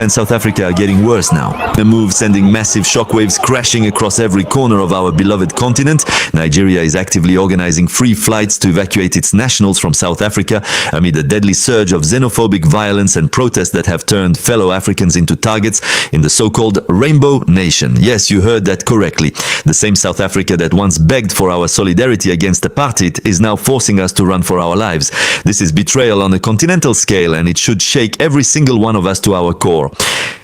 and South Africa are getting worse now. The move sending massive shockwaves crashing across every corner of our beloved continent. Nigeria is actively organizing free flights to evacuate its nationals from South Africa amid a deadly surge of xenophobic violence and protests that have turned fellow Africans into targets in the so-called Rainbow Nation. Yes, you heard that correctly. The same South Africa that once begged for our solidarity against apartheid is now forcing us to run for our lives. This is betrayal on a continental scale, and it should shake every single one of us to our core.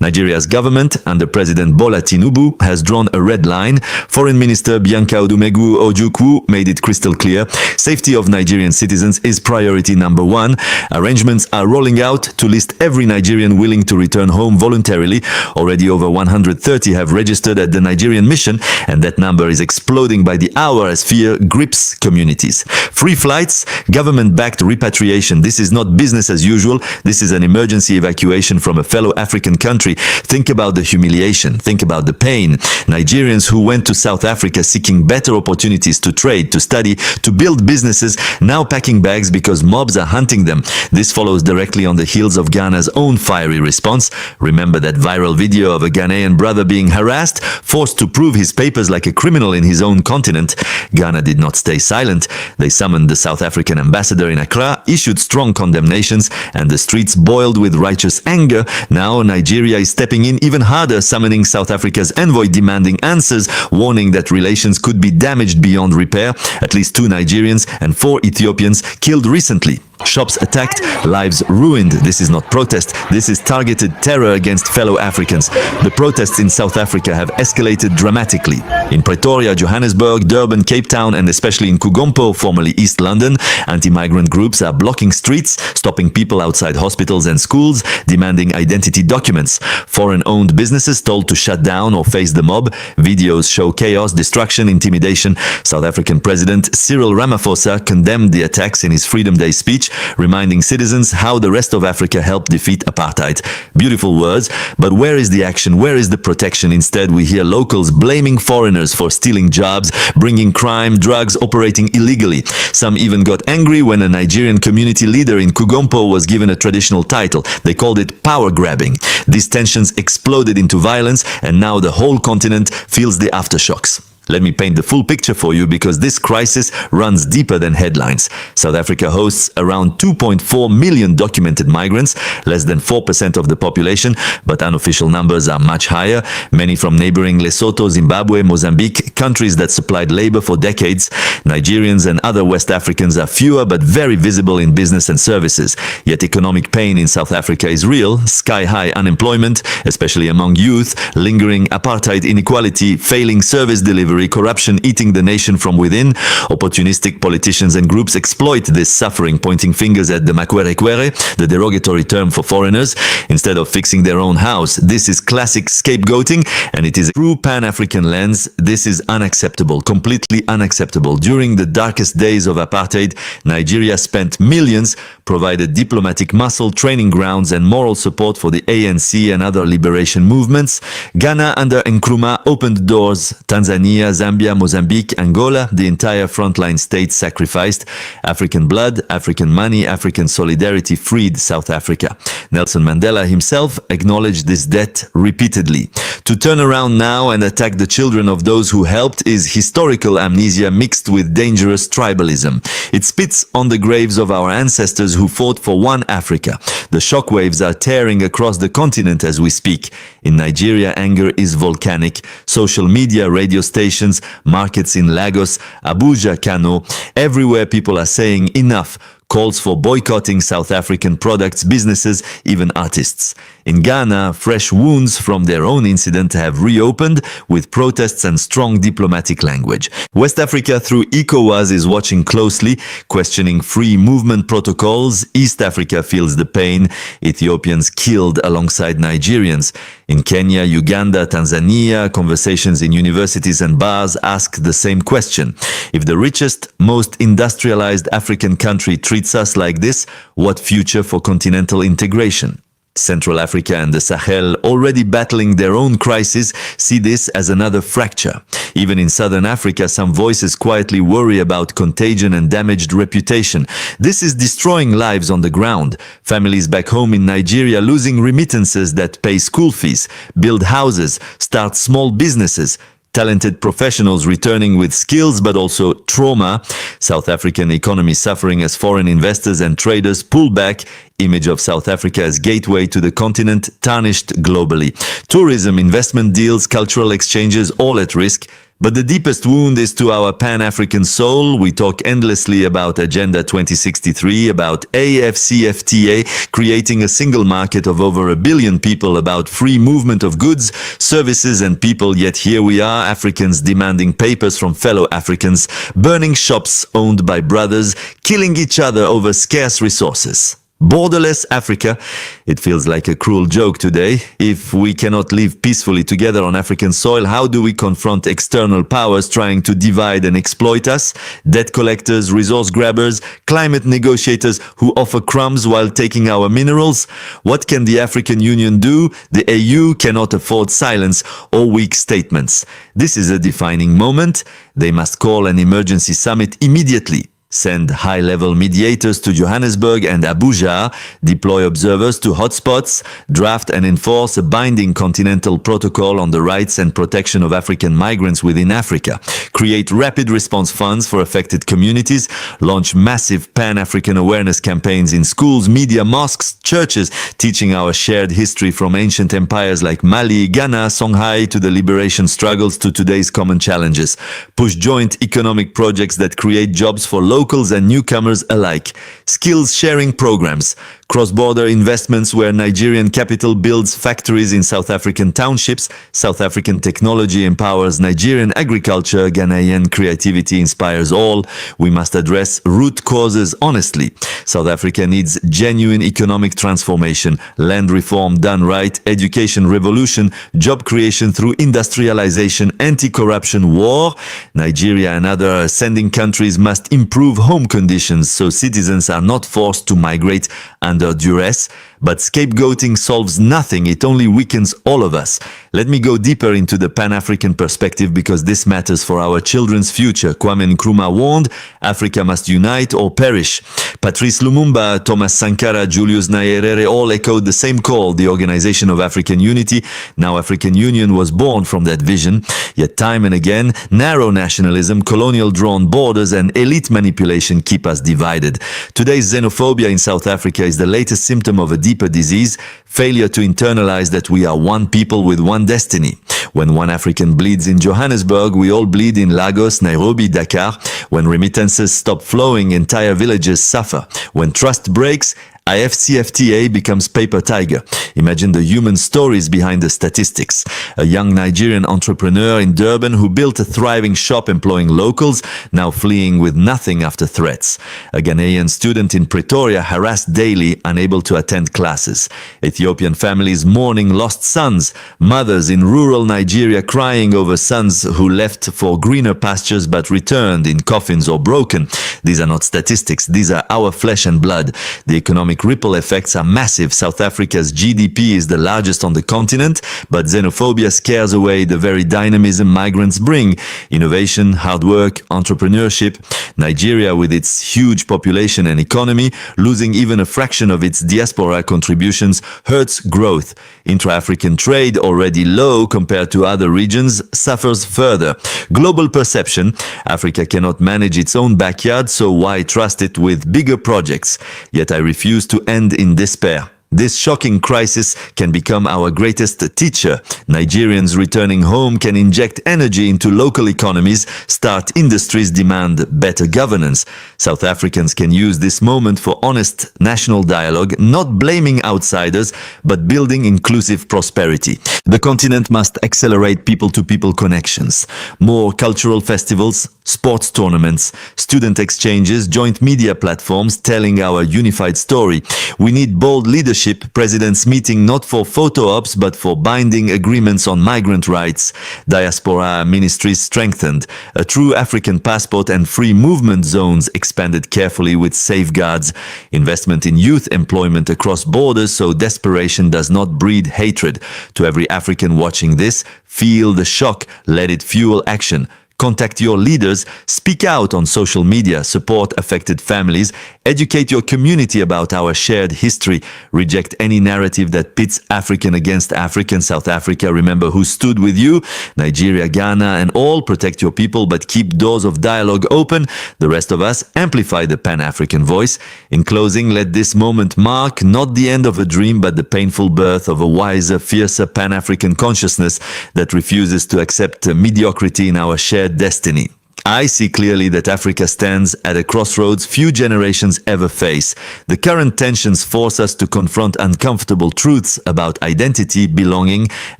Nigeria's government, under President Bola Tinubu, has drawn a red line. Foreign Minister Bianca Odumegu Ojukwu made it crystal clear. Safety of Nigerian citizens is priority number one. Arrangements are rolling out to list every Nigerian willing to return home voluntarily. Already over 130 have registered at the Nigerian mission, and that number is exploding by the hour as fear grips communities. Free flights, government-backed repatriation. This is not business as usual. This is an emergency evacuation from a fellow African country. Think about the humiliation. Think about the pain. Nigerians who went to South Africa seeking better opportunities to trade, to study, to build businesses, now packing bags because mobs are hunting them. This follows directly on the heels of Ghana's own fiery response. Remember that viral video of a Ghanaian brother being harassed, forced to prove his papers like a criminal in his own continent? Ghana did not stay silent. They summoned the South African ambassador in Accra, issued strong condemnations, and the streets boiled with righteous anger. Now Nigeria is stepping in even harder, summoning South Africa's envoy, demanding answers, warning that relations could be damaged beyond repair. At least 2 Nigerians and 4 Ethiopians killed recently. Shops attacked, lives ruined. This is not protest. This is targeted terror against fellow Africans. The protests in South Africa have escalated dramatically. In Pretoria, Johannesburg, Durban, Cape Town, and especially in Kugompo, formerly East London, anti-migrant groups are blocking streets, stopping people outside hospitals and schools, demanding identity documents. Foreign-owned businesses told to shut down or face the mob. Videos show chaos, destruction, intimidation. South African President Cyril Ramaphosa condemned the attacks in his Freedom Day speech, reminding citizens how the rest of Africa helped defeat apartheid. Beautiful words, but where is the action? Where is the protection? Instead, we hear locals blaming foreigners for stealing jobs, bringing crime, drugs, operating illegally. Some even got angry when a Nigerian community leader in Kugompo was given a traditional title. They called it power grabbing. These tensions exploded into violence, and now the whole continent feels the aftershocks. Let me paint the full picture for you, because this crisis runs deeper than headlines. South Africa hosts around 2.4 million documented migrants, less than 4% of the population, but unofficial numbers are much higher. Many from neighboring Lesotho, Zimbabwe, Mozambique, countries that supplied labor for decades. Nigerians and other West Africans are fewer but very visible in business and services. Yet economic pain in South Africa is real. Sky-high unemployment, especially among youth, lingering apartheid inequality, failing service delivery, corruption eating the nation from within. Opportunistic politicians and groups exploit this suffering, pointing fingers at the makwerekwere, the derogatory term for foreigners, instead of fixing their own house. This is classic scapegoating, and it is through Pan-African lens. This is unacceptable, completely unacceptable. During the darkest days of apartheid, Nigeria spent millions, provided diplomatic muscle, training grounds, and moral support for the ANC and other liberation movements. Ghana under Nkrumah opened doors. Tanzania, Zambia, Mozambique, Angola, the entire frontline states sacrificed. African blood, African money, African solidarity freed South Africa. Nelson Mandela himself acknowledged this debt repeatedly. To turn around now and attack the children of those who helped is historical amnesia mixed with dangerous tribalism. It spits on the graves of our ancestors who fought for one Africa. The shockwaves are tearing across the continent as we speak. In Nigeria, anger is volcanic. Social media, radio stations, markets in Lagos, Abuja, Kano, everywhere people are saying enough. Calls for boycotting South African products, businesses, even artists. In Ghana, fresh wounds from their own incident have reopened with protests and strong diplomatic language. West Africa, through ECOWAS, is watching closely, questioning free movement protocols. East Africa feels the pain. Ethiopians killed alongside Nigerians. In Kenya, Uganda, Tanzania, conversations in universities and bars ask the same question. If the richest, most industrialized African country treats us like this, what future for continental integration? Central Africa and the Sahel, already battling their own crisis, see this as another fracture. Even in southern Africa, some voices quietly worry about contagion and damaged reputation. This is destroying lives on the ground. Families back home in Nigeria losing remittances that pay school fees, build houses, start small businesses. Talented professionals returning with skills but also trauma. South African economy suffering as foreign investors and traders pull back. Image of South Africa as gateway to the continent tarnished globally. Tourism, investment deals, cultural exchanges all at risk. But the deepest wound is to our Pan-African soul. We talk endlessly about Agenda 2063, about AfCFTA, creating a single market of over 1 billion people, about free movement of goods, services and people. Yet here we are, Africans demanding papers from fellow Africans, burning shops owned by brothers, killing each other over scarce resources. Borderless Africa, it feels like a cruel joke today. If we cannot live peacefully together on African soil, how do we confront external powers trying to divide and exploit us? Debt collectors, resource grabbers, climate negotiators who offer crumbs while taking our minerals? What can the African Union do? The AU cannot afford silence or weak statements. This is a defining moment. They must call an emergency summit immediately. Send high-level mediators to Johannesburg and Abuja, deploy observers to hotspots, draft and enforce a binding Continental protocol on the rights and protection of African migrants within Africa, create rapid response funds for affected communities, launch massive Pan-African awareness campaigns in schools, media, mosques, churches, teaching our shared history from ancient empires like Mali, Ghana, Songhai to the liberation struggles to today's common challenges, push joint economic projects that create jobs for locals and newcomers alike, skills sharing programs, cross-border investments where Nigerian capital builds factories in South African townships, South African technology empowers Nigerian agriculture, Ghanaian creativity inspires all. We must address root causes honestly. South Africa needs genuine economic transformation, land reform done right, education revolution, job creation through industrialization, anti-corruption war. Nigeria and other ascending countries must improve home conditions so citizens are not forced to migrate under duress. But scapegoating solves nothing, it only weakens all of us. Let me go deeper into the Pan-African perspective because this matters for our children's future. Kwame Nkrumah warned, Africa must unite or perish. Patrice Lumumba, Thomas Sankara, Julius Nyerere all echoed the same call, the Organization of African Unity. Now African Union was born from that vision. Yet time and again, narrow nationalism, colonial drawn borders and elite manipulation keep us divided. Today's xenophobia in South Africa is the latest symptom of a deeper disease, failure to internalize that we are one people with one destiny. When one African bleeds in Johannesburg, we all bleed in Lagos, Nairobi, Dakar. When remittances stop flowing, entire villages suffer. When trust breaks, AfCFTA becomes paper tiger. Imagine the human stories behind the statistics. A young Nigerian entrepreneur in Durban who built a thriving shop employing locals, now fleeing with nothing after threats. A Ghanaian student in Pretoria harassed daily, unable to attend classes. Ethiopian families mourning lost sons. Mothers in rural Nigeria crying over sons who left for greener pastures but returned in coffins or broken. These are not statistics. These are our flesh and blood. The economic ripple effects are massive. South Africa's GDP is the largest on the continent, but xenophobia scares away the very dynamism migrants bring. Innovation, hard work, entrepreneurship. Nigeria, with its huge population and economy, losing even a fraction of its diaspora contributions, hurts growth. Intra-African trade, already low compared to other regions, suffers further. Global perception. Africa cannot manage its own backyard, so why trust it with bigger projects? Yet I refuse to end in despair. This shocking crisis can become our greatest teacher. Nigerians returning home can inject energy into local economies, start industries, demand better governance. South Africans can use this moment for honest national dialogue, not blaming outsiders, but building inclusive prosperity. The continent must accelerate people-to-people connections. More cultural festivals, sports tournaments, student exchanges, joint media platforms telling our unified story. We need bold leadership, presidents meeting not for photo ops but for binding agreements on migrant rights, diaspora ministries strengthened, a true African passport and free movement zones expanded carefully with safeguards, investment in youth employment across borders so desperation does not breed hatred. To every African watching this, feel the shock, let it fuel action. Contact your leaders, speak out on social media, support affected families, educate your community about our shared history, reject any narrative that pits African against African. South Africa, remember who stood with you, Nigeria, Ghana, and all, protect your people, but keep doors of dialogue open. The rest of us, amplify the Pan-African voice. In closing, let this moment mark not the end of a dream, but the painful birth of a wiser, fiercer Pan-African consciousness that refuses to accept mediocrity in our shared destiny. I see clearly that Africa stands at a crossroads few generations ever face. The current tensions force us to confront uncomfortable truths about identity, belonging,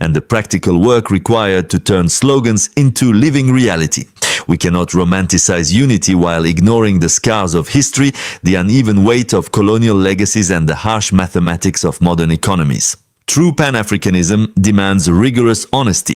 and the practical work required to turn slogans into living reality. We cannot romanticize unity while ignoring the scars of history, the uneven weight of colonial legacies, and the harsh mathematics of modern economies. True Pan-Africanism demands rigorous honesty.